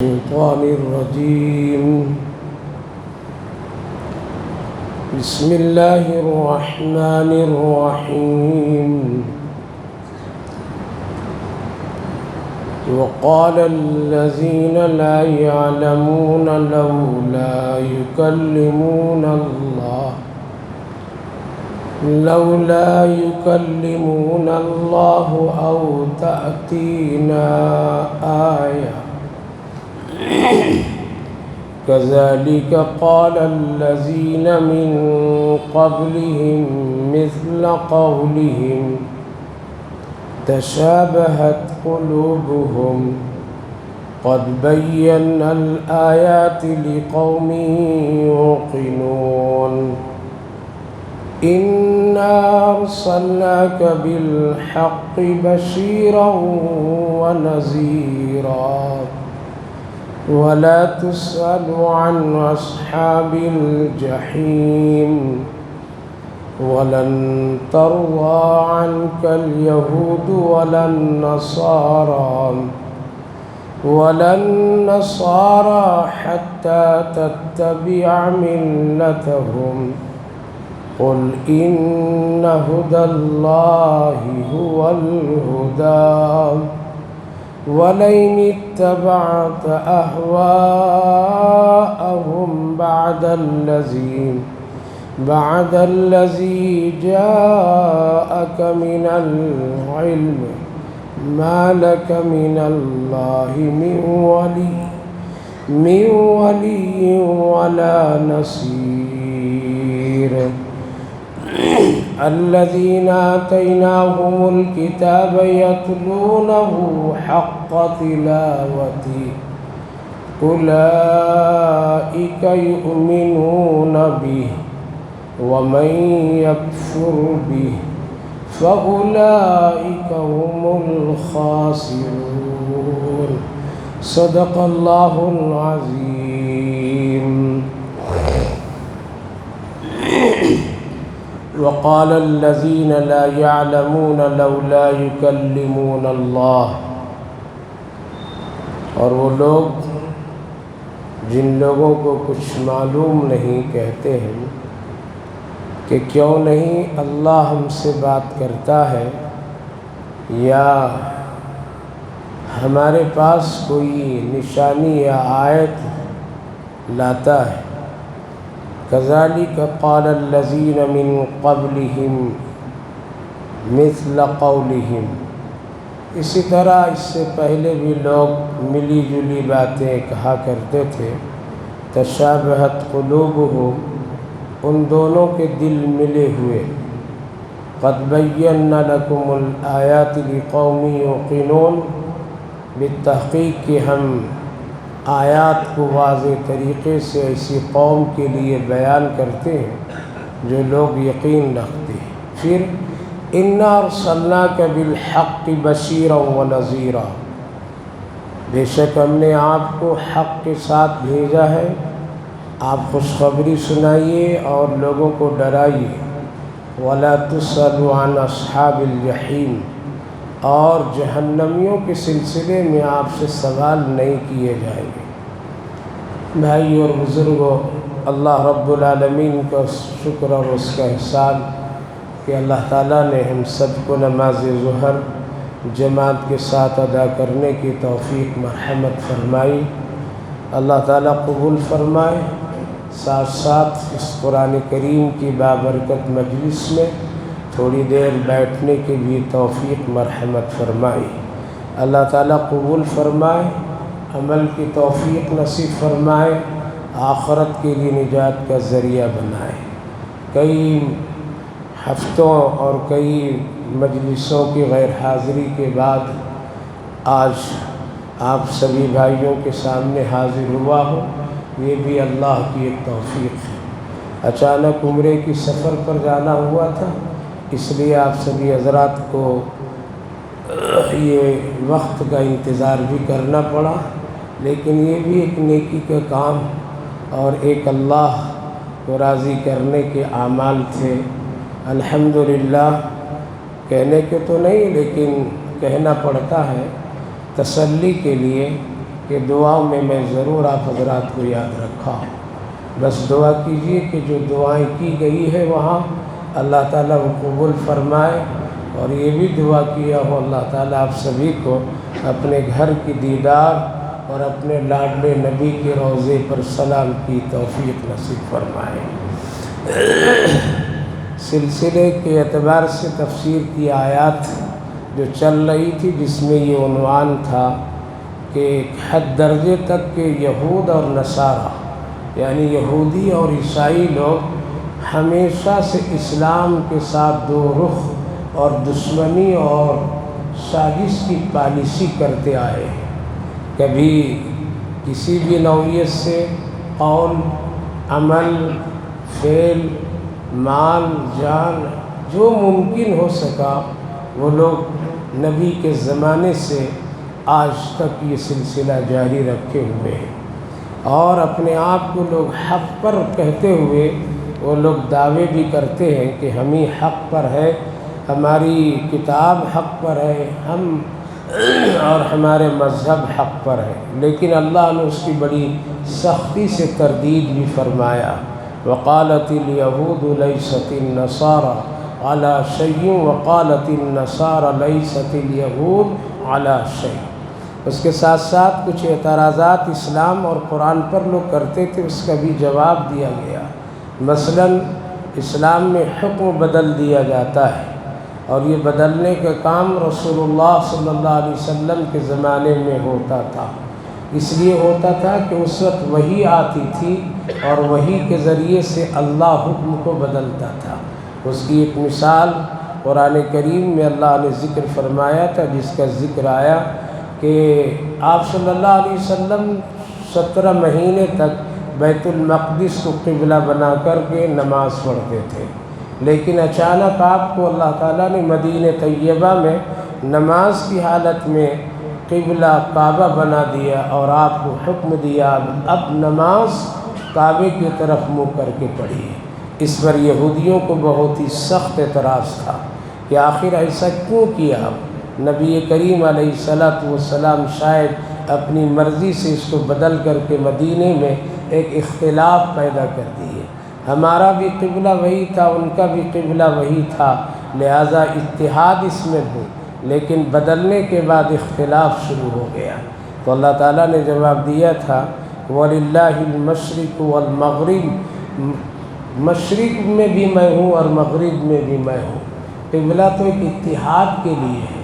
الشيطان الرجيم. بسم الله الرحمن الرحيم. وقال الذين لا يعلمون لولا يكلمون الله أو تأتينا آية كذلك قال الذين من قبلهم مثل قولهم تشابهت قلوبهم قد بينا الآيات لقوم يوقنون إنا أرسلناك بالحق بشيرا ونذيرا ولا تسأل عن أصحاب الجحيم ولن ترضى عنك اليهود ولا النصارى حتى تتبع ملتهم قل إن هدى الله هو الهدى ولئن اتبعت أهواءهم بعد الذي جاءك من العلم ما لك من الله من ولي ولا نصير. الذين آتيناهم الكتاب يتلونه حق تلاوته أولئك يؤمنون به ومن يكفر به فأولئك هم الخاسرون. صدق الله العظيم. وقال الذين لا يعلمون لولا يكلمون الله. اور وہ لوگ جن لوگوں کو کچھ معلوم نہیں کہتے ہیں کہ کیوں نہیں اللہ ہم سے بات کرتا ہے یا ہمارے پاس کوئی نشانی یا آیت لاتا ہے. كذلك قال الذين من قبلهم مثل قولهم. اسی طرح اس سے پہلے بھی لوگ ملی جلی باتیں کہا کرتے تھے. تشابہت قلوبهم، ان دونوں کے دل ملے ہوئے. قد بینا لکم الآیات لقوم یوقنون، بالتحقیق کہ ہم آیات کو واضح طریقے سے ایسی قوم کے لیے بیان کرتے ہیں جو لوگ یقین رکھتے ہیں. پھر انا ارسلناک بالحق بشیرا ونذیرا، بے شک ہم نے آپ کو حق کے ساتھ بھیجا ہے، آپ خوشخبری سنائیے اور لوگوں کو ڈرائیے. ولا تسأل عن اصحاب الجحیم، اور جہنمیوں کے سلسلے میں آپ سے سوال نہیں کیے جائیں گے. بھائی اور بزرگوں، اللہ رب العالمین کا شکر اور اس کا احسان کہ اللہ تعالیٰ نے ہم سب کو نماز ظہر جماعت کے ساتھ ادا کرنے کی توفیق مرحمت فرمائی. اللہ تعالیٰ قبول فرمائے. ساتھ ساتھ اس قرآن کریم کی بابرکت مجلس میں تھوڑی دیر بیٹھنے کی بھی توفیق مرحمت فرمائی. اللہ تعالیٰ قبول فرمائے، عمل کی توفیق نصیب فرمائے، آخرت کے لیے نجات کا ذریعہ بنائے. کئی ہفتوں اور کئی مجلسوں کی غیر حاضری کے بعد آج آپ سبھی بھائیوں کے سامنے حاضر ہوا ہوں. یہ بھی اللہ کی ایک توفیق ہے. اچانک عمرے کی سفر پر جانا ہوا تھا، اس لیے آپ سبھی حضرات کو یہ وقت کا انتظار بھی کرنا پڑا، لیکن یہ بھی ایک نیکی کا کام اور ایک اللہ کو راضی کرنے کے اعمال تھے. الحمدللہ کہنے کے تو نہیں لیکن کہنا پڑتا ہے تسلی کے لیے کہ دعاؤں میں ضرور آپ حضرات کو یاد رکھا ہوں۔ بس دعا کیجیے کہ جو دعائیں کی گئی ہے وہاں اللہ تعالیٰ وہ قبول فرمائے، اور یہ بھی دعا کیا ہو اللہ تعالیٰ آپ سبھی کو اپنے گھر کی دیدار اور اپنے لاڈلے نبی کے روضے پر سلام کی توفیق نصیب فرمائے۔ سلسلے کے اعتبار سے تفسیر کی آیات جو چل رہی تھی، جس میں یہ عنوان تھا کہ حد درجے تک کہ یہود اور نصارہ یعنی یہودی اور عیسائی لوگ ہمیشہ سے اسلام کے ساتھ دو رخ اور دشمنی اور سازش کی پالیسی کرتے آئے ہیں۔ کبھی کسی بھی نوعیت سے قول، عمل، فعل، مال، جان جو ممکن ہو سکا وہ لوگ نبی کے زمانے سے آج تک یہ سلسلہ جاری رکھے ہوئے ہیں، اور اپنے آپ کو لوگ حق پر کہتے ہوئے وہ لوگ دعوے بھی کرتے ہیں کہ ہم ہی حق پر ہے، ہماری کتاب حق پر ہے، ہم اور ہمارے مذہب حق پر ہے۔ لیکن اللہ نے اس کی بڑی سختی سے تردید بھی فرمایا، وقالت الیہود لیست النصارى علی شیء وقالت النصارى لیست الیہود علی شیء۔ اس کے ساتھ ساتھ کچھ اعتراضات اسلام اور قرآن پر لوگ کرتے تھے، اس کا بھی جواب دیا گیا۔ مثلا اسلام میں حکم بدل دیا جاتا ہے، اور یہ بدلنے کا کام رسول اللہ صلی اللہ علیہ وسلم کے زمانے میں ہوتا تھا۔ اس لیے ہوتا تھا کہ اس وقت وحی آتی تھی، اور وحی کے ذریعے سے اللہ حکم کو بدلتا تھا۔ اس کی ایک مثال قرآن کریم میں اللہ نے ذکر فرمایا تھا، جس کا ذکر آیا کہ آپ صلی اللہ علیہ وسلم 17 مہینے تک بیت المقدس کو قبلہ بنا کر کے نماز پڑھتے تھے، لیکن اچانک آپ کو اللہ تعالیٰ نے مدینہ طیبہ میں نماز کی حالت میں قبلہ کعبہ بنا دیا، اور آپ کو حکم دیا اب نماز کعبے کی طرف منہ کر کے پڑھیے۔ اس پر یہودیوں کو بہت ہی سخت اعتراض تھا کہ آخر ایسا کیوں کیا؟ نبی کریم علیہ السلام شاید اپنی مرضی سے اس کو بدل کر کے مدینے میں ایک اختلاف پیدا کر دیے۔ ہمارا بھی قبلہ وہی تھا، ان کا بھی قبلہ وہی تھا، لہٰذا اتحاد اس میں ہو، لیکن بدلنے کے بعد اختلاف شروع ہو گیا۔ تو اللہ تعالیٰ نے جواب دیا تھا وَلِلَّهِ الْمَشْرِقُ وَالْمَغْرِبُ، مشرق میں بھی میں ہوں اور مغرب میں بھی میں ہوں۔ قبلہ تو ایک اتحاد کے لیے ہے،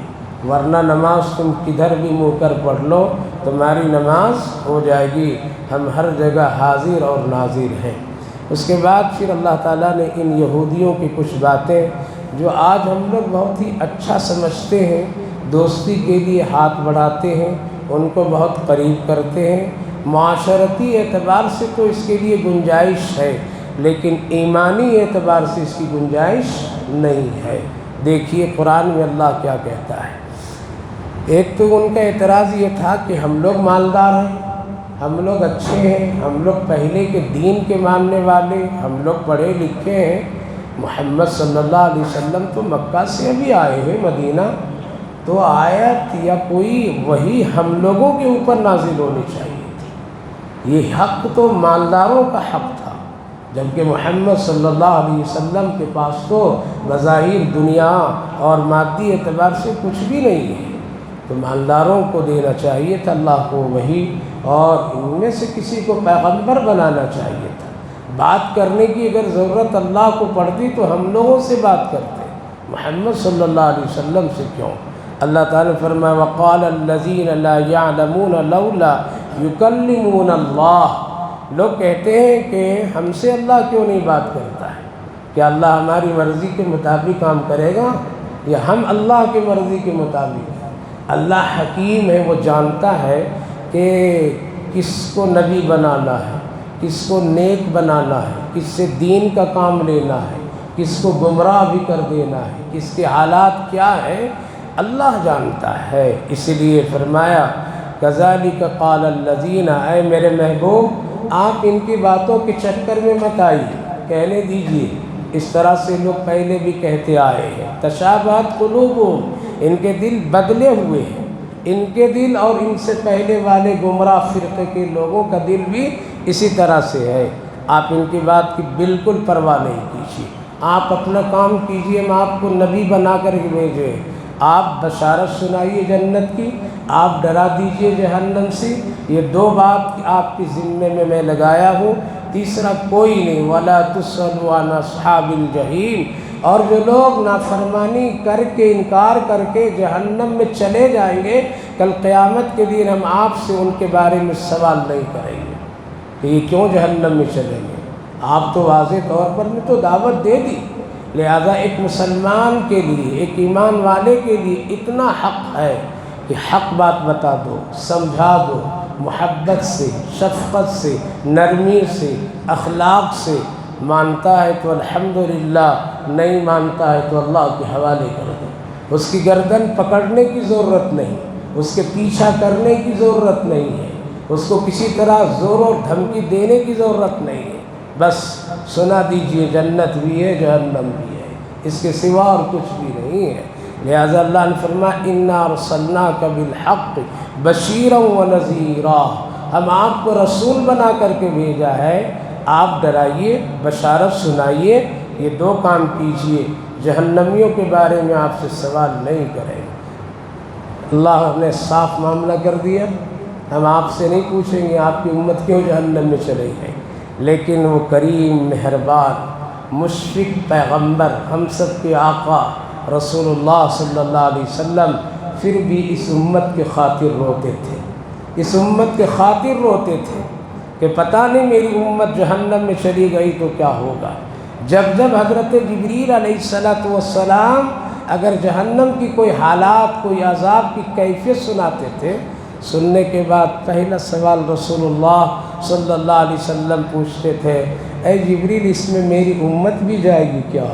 ورنہ نماز تم کدھر بھی منہ کر پڑھ لو تمہاری نماز ہو جائے گی، ہم ہر جگہ حاضر اور ناظر ہیں۔ اس کے بعد پھر اللہ تعالیٰ نے ان یہودیوں کی کچھ باتیں جو آج ہم لوگ بہت ہی اچھا سمجھتے ہیں، دوستی کے لیے ہاتھ بڑھاتے ہیں، ان کو بہت قریب کرتے ہیں، معاشرتی اعتبار سے تو اس کے لیے گنجائش ہے، لیکن ایمانی اعتبار سے اس کی گنجائش نہیں ہے۔ دیکھیے قرآن میں اللہ کیا کہتا ہے۔ ایک تو ان کا اعتراض یہ تھا کہ ہم لوگ مالدار ہیں، ہم لوگ اچھے ہیں، ہم لوگ پہلے کے دین کے ماننے والے، ہم لوگ پڑھے لکھے ہیں، محمد صلی اللہ علیہ وسلم تو مکہ سے ابھی آئے ہیں مدینہ، تو آیت یا کوئی وحی ہم لوگوں کے اوپر نازل ہونی چاہیے تھی۔ یہ حق تو مالداروں کا حق تھا، جبکہ محمد صلی اللہ علیہ وسلم کے پاس تو بظاہر دنیا اور مادی اعتبار سے کچھ بھی نہیں ہے، تو مالداروں کو دینا چاہیے تھا اللہ کو وحی، اور ان میں سے کسی کو پیغمبر بنانا چاہیے تھا۔ بات کرنے کی اگر ضرورت اللہ کو پڑتی تو ہم لوگوں سے بات کرتے، محمد صلی اللہ علیہ وسلم سے کیوں؟ اللہ تعالیٰ نے فرمایا وَقَالَ الَّذِينَ لَا يَعْلَمُونَ لَوْلَا يُكَلِّمُونَ اللَّهُ، لوگ کہتے ہیں کہ ہم سے اللہ کیوں نہیں بات کرتا ہے؟ کیا اللہ ہماری مرضی کے مطابق کام کرے گا یا ہم اللہ کی مرضی کے مطابق؟ اللہ حکیم ہے، وہ جانتا ہے کہ کس کو نبی بنانا ہے، کس کو نیک بنانا ہے، کس سے دین کا کام لینا ہے، کس کو گمراہ بھی کر دینا ہے، کس کے حالات کیا ہیں، اللہ جانتا ہے۔ اس لیے فرمایا کذالک قال الذین، اے میرے محبوب آپ ان کی باتوں کے چکر میں مت آئیے، کہنے دیجیے، اس طرح سے لوگ پہلے بھی کہتے آئے ہیں۔ تشابہت قلوبہم، ان کے دل بدلے ہوئے ہیں، ان کے دل اور ان سے پہلے والے گمراہ فرقے کے لوگوں کا دل بھی اسی طرح سے ہے۔ آپ ان کی بات کی بالکل پرواہ نہیں کیجیے، آپ اپنا کام کیجیے، ہم آپ کو نبی بنا کر کے بھیجے۔ آپ بشارت سنائیے جنت کی، آپ ڈرا دیجیے جہنم سے۔ یہ دو بات آپ کے ذمے میں لگایا ہوں، تیسرا کوئی نہیں۔ وَلَا تُسْأَلُوا عَنْ أَصْحَابِ الْجَحِيمِ۔ اور جو لوگ نافرمانی کر کے انکار کر کے جہنم میں چلے جائیں گے، کل قیامت کے دن ہم آپ سے ان کے بارے میں سوال نہیں کریں گے کہ یہ کیوں جہنم میں چلیں گے۔ آپ تو واضح طور پر نے تو دعوت دے دی، لہذا ایک مسلمان کے لیے، ایک ایمان والے کے لیے اتنا حق ہے کہ حق بات بتا دو، سمجھا دو، محبت سے، شفقت سے، نرمی سے، اخلاق سے۔ مانتا ہے تو الحمدللہ، نہیں مانتا ہے تو اللہ کے حوالے کر دو۔ اس کی گردن پکڑنے کی ضرورت نہیں، اس کے پیچھا کرنے کی ضرورت نہیں ہے، اس کو کسی طرح زور و دھمکی دینے کی ضرورت نہیں ہے۔ بس سنا دیجئے جنت بھی ہے، جہنم بھی ہے، اس کے سوا اور کچھ بھی نہیں ہے۔ لہذا اللہ نے فرمایا اِنَّا أَرْسَلْنَاكَ بِالْحَقِّ بَشِيرًا وَنَذِيرًا۔ ہم آپ کو رسول بنا کر کے بھیجا ہے، آپ ڈرائیے، بشارت سنائیے، یہ دو کام کیجئے، جہنمیوں کے بارے میں آپ سے سوال نہیں کریں گے۔ اللہ نے صاف معاملہ کر دیا، ہم آپ سے نہیں پوچھیں گے آپ کی امت کیوں جہنم میں چلے گئی، لیکن وہ کریم، مہربان، مشفق پیغمبر، ہم سب کے آقا رسول اللہ صلی اللہ علیہ وسلم پھر بھی اس امت کے خاطر روتے تھے، اس امت کے خاطر روتے تھے کہ پتہ نہیں میری امت جہنم میں چلی گئی تو کیا ہوگا۔ جب جب حضرت جبریل علیہ السلام اگر جہنم کی کوئی حالات، کوئی عذاب کی کیفیت سناتے تھے، سننے کے بعد پہلا سوال رسول اللہ صلی اللہ علیہ وسلم پوچھتے تھے، اے جبریل اس میں میری امت بھی جائے گی کیا؟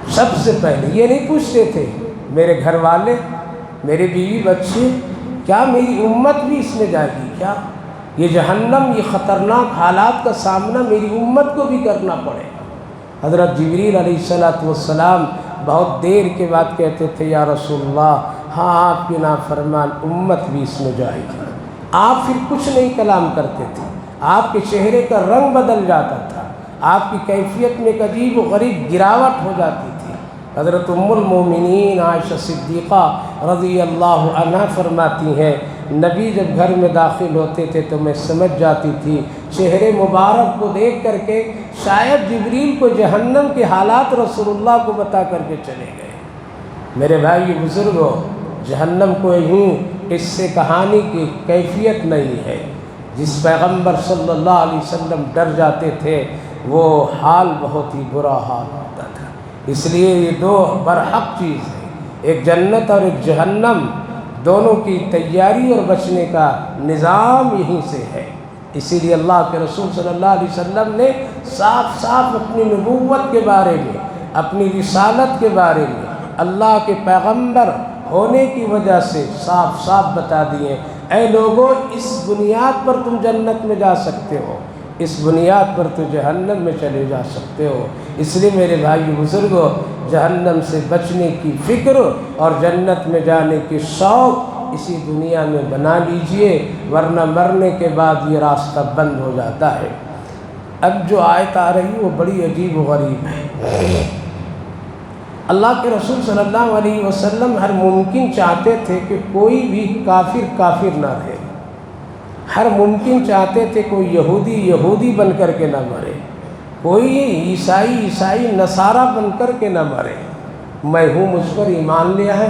سب سے پہلے یہ نہیں پوچھتے تھے میرے گھر والے، میرے بیوی بچے، کیا میری امت بھی اس میں جائے گی کیا؟ یہ جہنم، یہ خطرناک حالات کا سامنا میری امت کو بھی کرنا پڑے گا۔ حضرت جبریل علیہ السلام بہت دیر کے بعد کہتے تھے یا رسول اللہ، ہاں آپ کی نافرمان امت بھی اس میں جائے گی۔ آپ پھر کچھ نہیں کلام کرتے تھے، آپ کے چہرے کا رنگ بدل جاتا تھا، آپ کی کیفیت میں ایک عجیب و غریب گراوٹ ہو جاتی تھی۔ حضرت ام المومنین عائشہ صدیقہ رضی اللہ عنہا فرماتی ہیں، نبی جب گھر میں داخل ہوتے تھے تو میں سمجھ جاتی تھی چہرے مبارک کو دیکھ کر کے شاید جبریل کو جہنم کے حالات رسول اللہ کو بتا کر کے چلے گئے۔ میرے بھائی بزرگوں، جہنم کو یوں قصے کہانی کی کیفیت نہیں ہے۔ جس پیغمبر صلی اللہ علیہ وسلم ڈر جاتے تھے وہ حال بہت ہی برا حال ہوتا تھا۔ اس لیے یہ دو برحق چیز ہے، ایک جنت اور ایک جہنم، دونوں کی تیاری اور بچنے کا نظام یہیں سے ہے۔ اسی لیے اللہ کے رسول صلی اللہ علیہ وسلم نے صاف صاف اپنی نبوت کے بارے میں، اپنی رسالت کے بارے میں، اللہ کے پیغمبر ہونے کی وجہ سے صاف صاف بتا دیے، اے لوگوں اس بنیاد پر تم جنت میں جا سکتے ہو، اس بنیاد پر تو جہنم میں چلے جا سکتے ہو۔ اس لیے میرے بھائی بزرگوں، جہنم سے بچنے کی فکر اور جنت میں جانے کی شوق اسی دنیا میں بنا لیجئے، ورنہ مرنے کے بعد یہ راستہ بند ہو جاتا ہے۔ اب جو آیت آ رہی وہ بڑی عجیب و غریب ہے۔ اللہ کے رسول صلی اللہ علیہ وسلم ہر ممکن چاہتے تھے کہ کوئی بھی کافر نہ رہے، ہر ممکن چاہتے تھے کوئی یہودی بن کر کے نہ مرے، کوئی عیسائی نصارہ بن کر کے نہ مرے۔ میں ہوں، مجھ پر ایمان لیا ہے،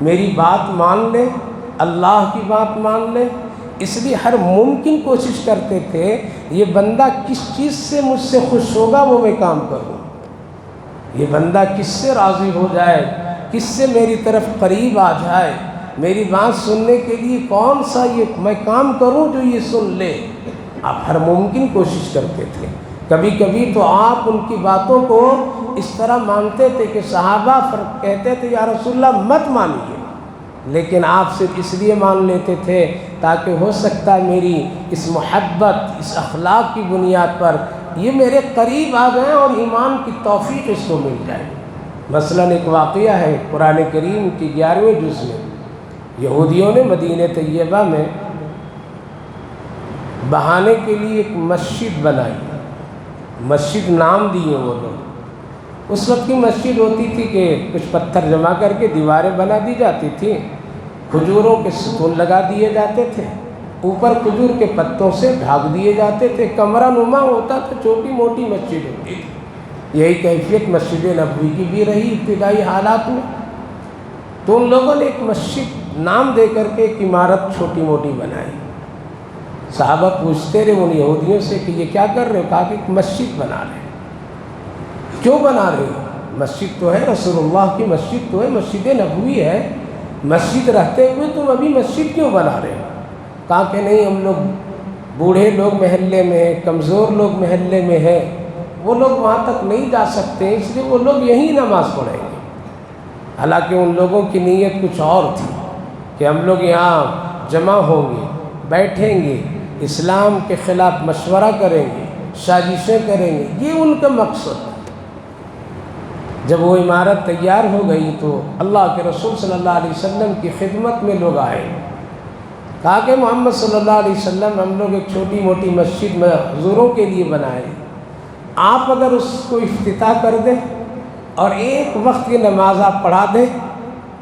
میری بات مان لے، اللہ کی بات مان لے۔ اس لیے ہر ممکن کوشش کرتے تھے یہ بندہ کس چیز سے مجھ سے خوش ہوگا وہ میں کام کروں، یہ بندہ کس سے راضی ہو جائے، کس سے میری طرف قریب آ جائے، میری بات سننے کے لیے کون سا یہ میں کام کروں جو یہ سن لے۔ آپ ہر ممکن کوشش کرتے تھے۔ کبھی کبھی تو آپ ان کی باتوں کو اس طرح مانتے تھے کہ صحابہ کہتے تھے یا رسول اللہ مت مانیے، لیکن آپ صرف اس لیے مان لیتے تھے تاکہ ہو سکتا ہے میری اس محبت، اس اخلاق کی بنیاد پر یہ میرے قریب آ گئے اور ایمان کی توفیق اس کو مل جائے۔ مثلاً ایک واقعہ ہے قرآن کریم کی 11ویں جز میں، یہودیوں نے مدینہ طیبہ میں بہانے کے لیے ایک مسجد بنائی، مسجد نام دیے وہ لوگ۔ اس وقت کی مسجد ہوتی تھی کہ کچھ پتھر جمع کر کے دیواریں بنا دی جاتی تھیں، کھجوروں کے ستون لگا دیے جاتے تھے، اوپر کھجور کے پتوں سے ڈھانک دیے جاتے تھے، کمرہ نما ہوتا تھا، چھوٹی موٹی مسجد ہوتی تھی۔ یہی کیفیت مسجد نبوی کی بھی رہی ابتدائی حالات میں۔ تو ان لوگوں نے ایک مسجد نام دے کر کے ایک عمارت چھوٹی موٹی بنائی۔ صحابہ پوچھتے رہے ان یہودیوں سے کہ یہ کیا کر رہے ہو؟ کہا کہ ایک مسجد بنا رہے ہیں۔ کیوں بنا رہے ہو؟ مسجد تو ہے، رسول اللہ کی مسجد تو ہے، مسجد نبوی ہے، مسجد رہتے ہوئے تم ابھی مسجد کیوں بنا رہے ہو؟ کہا کہ نہیں، ہم لوگ بوڑھے لوگ محلے میں ہیں، کمزور لوگ محلے میں ہیں، وہ لوگ وہاں تک نہیں جا سکتے، اس لیے وہ لوگ یہیں نماز پڑھیں گے۔ حالانکہ ان لوگوں کی نیت کچھ اور تھی کہ ہم لوگ یہاں جمع ہوں گے، بیٹھیں گے، اسلام کے خلاف مشورہ کریں گے، سازشیں کریں گے، یہ ان کا مقصد ہے۔ جب وہ عمارت تیار ہو گئی تو اللہ کے رسول صلی اللہ علیہ وسلم کی خدمت میں لوگ آئے، کہا کہ محمد صلی اللہ علیہ وسلم ہم لوگ ایک چھوٹی موٹی مسجد میں حضوروں کے لیے بنائے، آپ اگر اس کو افتتاح کر دیں اور ایک وقت کی نماز آپ پڑھا دیں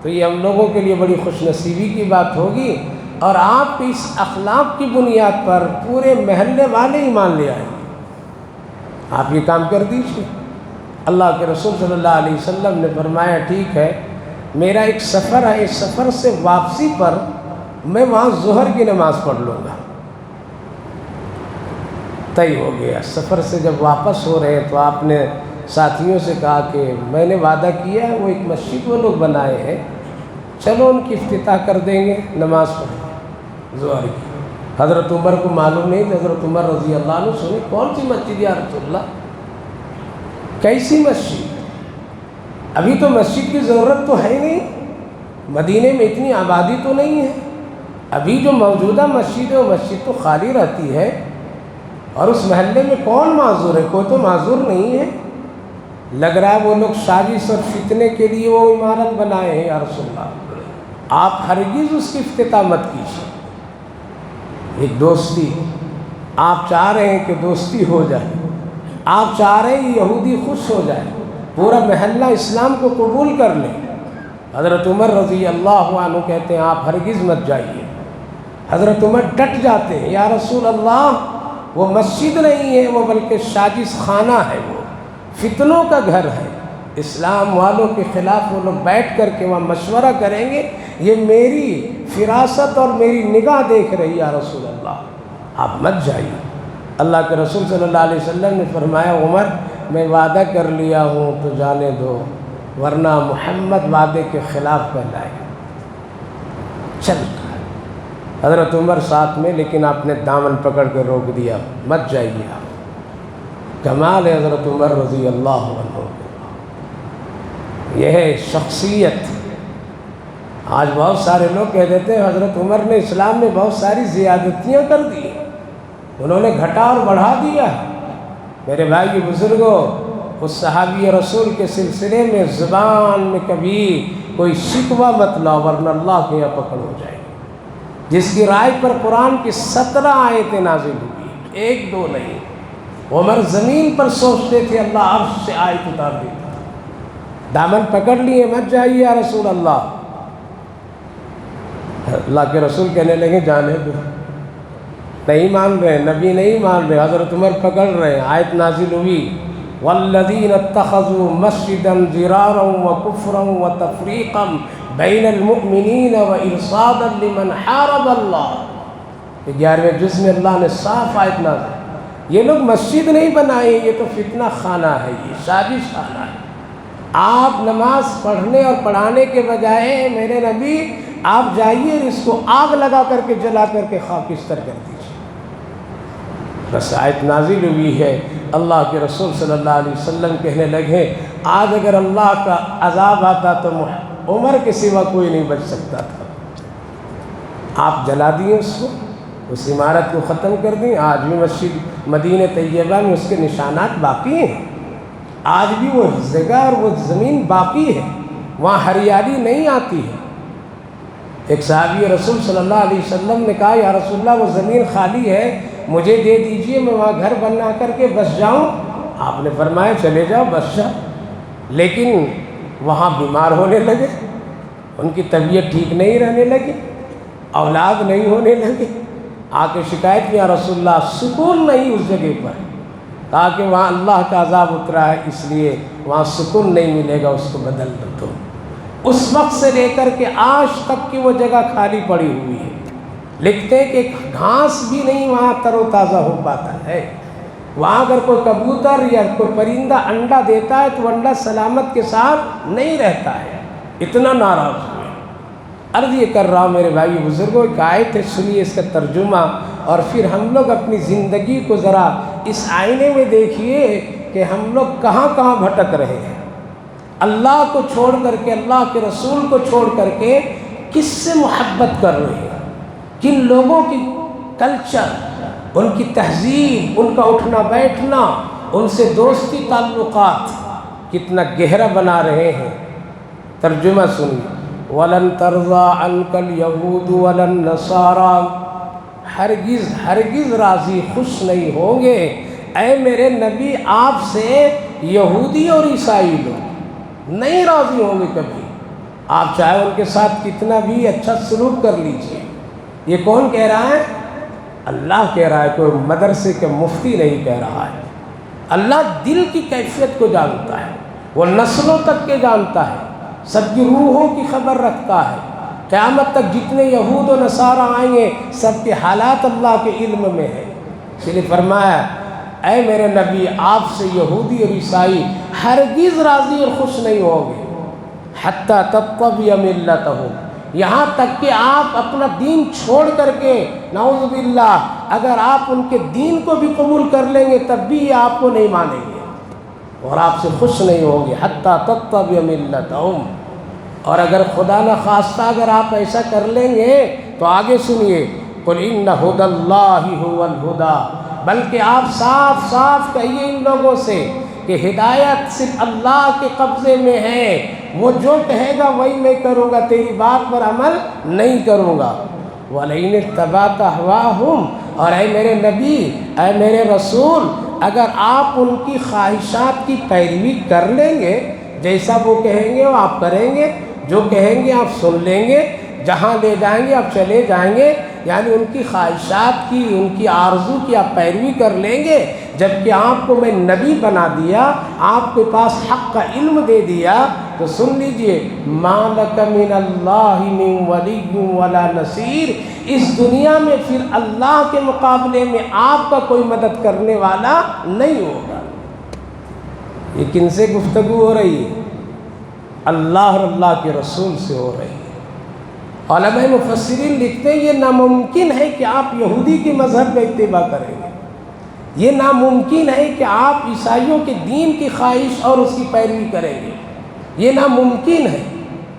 تو یہ ہم لوگوں کے لیے بڑی خوش نصیبی کی بات ہوگی، اور آپ کی اس اخلاق کی بنیاد پر پورے محلے والے ایمان لے آئیں گے، آپ یہ کام کر دیجیے۔ اللہ کے رسول صلی اللہ علیہ وسلم نے فرمایا ٹھیک ہے، میرا ایک سفر ہے، اس سفر سے واپسی پر میں وہاں ظہر کی نماز پڑھ لوں گا۔ طے ہو گیا۔ سفر سے جب واپس ہو رہے ہیں تو آپ نے ساتھیوں سے کہا کہ میں نے وعدہ کیا ہے، وہ ایک مسجد وہ لوگ بنائے ہیں، چلو ان کی افتتاح کر دیں گے، نماز پڑھیں ظہر کی۔ حضرت عمر کو معلوم نہیں تھا، حضرت عمر رضی اللہ عنہ سنے کون سی مسجد یا رسول اللہ، کیسی مسجد؟ ابھی تو مسجد کی ضرورت تو ہے نہیں، مدینے میں اتنی آبادی تو نہیں ہے، ابھی جو موجودہ مسجد ہے وہ مسجد تو خالی رہتی ہے، اور اس محلے میں کون معذور ہے؟ کوئی تو معذور نہیں ہے۔ لگ رہا ہے وہ لوگ سازش اور فتنے کے لیے وہ عمارت بنائے ہیں، یا رسول اللہ آپ ہرگز اس کی افتتاح مت کیجیے۔ ایک دوستی، آپ چاہ رہے ہیں کہ دوستی ہو جائے، آپ چاہ رہے ہیں یہودی خوش ہو جائے، پورا محلہ اسلام کو قبول کر لیں۔ حضرت عمر رضی اللہ عنہ کہتے ہیں آپ ہرگز مت جائیے۔ حضرت عمر ڈٹ جاتے ہیں، یا رسول اللہ وہ مسجد نہیں ہے، وہ بلکہ سازش خانہ ہے، وہ فتنوں کا گھر ہے، اسلام والوں کے خلاف وہ لوگ بیٹھ کر کے وہاں مشورہ کریں گے، یہ میری فراست اور میری نگاہ دیکھ رہی ہے، یا رسول اللہ آپ مت جائیے۔ اللہ کے رسول صلی اللہ علیہ وسلم نے فرمایا عمر میں وعدہ کر لیا ہوں تو جانے دو، ورنہ محمد وعدے کے خلاف کہلائے گا۔ چل حضرت عمر ساتھ میں، لیکن آپ نے دامن پکڑ کے روک دیا، مت جائیے آپ۔ کمال ہے حضرت عمر رضی اللہ عنہ، یہ ہے شخصیت۔ آج بہت سارے لوگ کہہ دیتے ہیں حضرت عمر نے اسلام میں بہت ساری زیادتیاں کر دی، انہوں نے گھٹا اور بڑھا دیا۔ میرے بھائی بزرگوں، اس صحابی رسول کے سلسلے میں زبان میں کبھی کوئی شکوہ مت لاؤ، ورنہ اللہ کے یہاں پکڑ ہو جائے گی۔ جس کی رائے پر قرآن کی 17 آیتیں نازل ہوئی، ایک دو نہیں۔ عمر زمین پر سوچتے تھے، اللہ عرش سے آیت اتار دیتا۔ دامن پکڑ لیے، مت جائیے یا رسول اللہ۔ اللہ کے رسول کہنے لگے جانے دو، نہیں مان رہے، نبی نہیں مان رہے، حضرت عمر پکڑ رہے ہیں۔ آیت نازل ہوئی والذین اتخذوا مسجدا ضرارا وکفرا وتفریقا بین المؤمنین وارصادا لمن حارب اللہ۔ 11ویں جز میں اللہ نے صاف آیت نازل، یہ لوگ مسجد نہیں بنائے، یہ تو فتنہ خانہ ہے، یہ سازش خانہ ہے۔ آپ نماز پڑھنے اور پڑھانے کے بجائے میرے نبی آپ جائیے اور اس کو آگ لگا کر کے جلا کر کے خاکستر کر دیجیے۔ بس آیت نازل ہوئی ہے، اللہ کے رسول صلی اللہ علیہ وسلم کہنے لگے آج اگر اللہ کا عذاب آتا تو عمر کے سوا کوئی نہیں بچ سکتا تھا۔ آپ جلا دیے اس کو، اس عمارت کو ختم کر دیں۔ آج بھی مسجد مدینہ طیبہ میں اس کے نشانات باقی ہیں، آج بھی وہ جگہ اور وہ زمین باقی ہے، وہاں ہریالی نہیں آتی ہے۔ ایک صحابی رسول صلی اللہ علیہ وسلم نے کہا یا رسول اللہ وہ زمین خالی ہے مجھے دے دیجئے میں وہاں گھر بنا کر کے بس جاؤں. آپ نے فرمایا چلے جاؤ بس جاؤ. لیکن وہاں بیمار ہونے لگے, ان کی طبیعت ٹھیک نہیں رہنے لگی, اولاد نہیں ہونے لگی. آ کے شکایت کیا رسول اللہ سکون نہیں اس جگہ پر. کہا کہ وہاں اللہ کا عذاب اترا ہے اس لیے وہاں سکون نہیں ملے گا, اس کو بدل دو. تو اس وقت سے لے کر کے آج تک کی وہ جگہ خالی پڑی ہوئی ہے. لکھتے ہیں کہ گھاس بھی نہیں وہاں تر و تازہ ہو پاتا ہے. وہاں اگر کوئی کبوتر یا کوئی پرندہ انڈا دیتا ہے تو انڈا سلامت کے ساتھ نہیں رہتا ہے, اتنا ناراض ہوئے. عرض یہ کر رہا ہوں میرے بھائی بزرگوں, ایک آیت ہے سنیے اس کا ترجمہ, اور پھر ہم لوگ اپنی زندگی کو ذرا اس آئینے میں دیکھیے کہ ہم لوگ کہاں کہاں بھٹک رہے ہیں. اللہ کو چھوڑ کر کے, اللہ کے رسول کو چھوڑ کر کے کس سے محبت کر رہے ہیں, کن لوگوں کی کلچر, ان کی تہذیب, ان کا اٹھنا بیٹھنا, ان سے دوستی تعلقات کتنا گہرا بنا رہے ہیں. ترجمہ سنیے, وَلَن تَرْضَىٰ عَنْكَ الْيَهُودُ وَلَا النَّصَارَىٰ, ہرگز راضی خوش نہیں ہوں گے اے میرے نبی آپ سے یہودی اور عیسائی لوگ, نہیں راضی ہوں گے کبھی. آپ چاہے ان کے ساتھ کتنا بھی اچھا سلوک کر لیجئے. یہ کون کہہ رہا ہے؟ اللہ کہہ رہا ہے, کوئی مدرسے کے مفتی نہیں کہہ رہا ہے. اللہ دل کی کیفیت کو جانتا ہے, وہ نسلوں تک کے جانتا ہے, سب کی روحوں کی خبر رکھتا ہے. قیامت تک جتنے یہود و نصارہ آئیں گے سب کے حالات اللہ کے علم میں ہے. اس لیے فرمایا اے میرے نبی آپ سے یہودی اور عیسائی ہرگز راضی اور خوش نہیں ہوں گے, حتیٰ تتبع ملتہم, یہاں تک کہ آپ اپنا دین چھوڑ کر کے, نعوذ باللہ, اگر آپ ان کے دین کو بھی قبول کر لیں گے تب بھی یہ آپ کو نہیں مانیں گے اور آپ سے خوش نہیں ہوں گے. حتیٰ تتبع ملتہم, اور اگر خدا نخواستہ اگر آپ ایسا کر لیں گے تو آگے سنیے, قل ان ھدی اللہ ھو الھدی, بلکہ آپ صاف صاف کہیے ان لوگوں سے کہ ہدایت صرف اللہ کے قبضے میں ہے, وہ جو کہے گا وہی میں کروں گا, تیری بات پر عمل نہیں کروں گا. وَلَئِنِ اتَّبَعْتَ أَهْوَاءَهُمْ, اور اے میرے نبی اے میرے رسول اگر آپ ان کی خواہشات کی پیروی کر لیں گے, جیسا وہ کہیں گے وہ آپ کریں گے, جو کہیں گے آپ سن لیں گے, جہاں لے جائیں گے آپ چلے جائیں گے, یعنی ان کی خواہشات کی, ان کی آرزو کی آپ پیروی کر لیں گے, جبکہ آپ کو میں نبی بنا دیا, آپ کے پاس حق کا علم دے دیا, تو سن لیجئے مَا لَكَ مِنَ اللَّهِ مِن وَلِيٍّ وَلَا نَصِيرٍ, اس دنیا میں پھر اللہ کے مقابلے میں آپ کا کوئی مدد کرنے والا نہیں ہوگا. یہ کن سے گفتگو ہو رہی ہے؟ اللہ اور اللہ کے رسول سے ہو رہی ہے. علماء مفسرین لکھتے ہیں یہ ناممکن ہے کہ آپ یہودی کے مذہب کا اتباع کریں گے, یہ ناممکن ہے کہ آپ عیسائیوں کے دین کی خواہش اور اس کی پیروی کریں گے, یہ ناممکن ہے.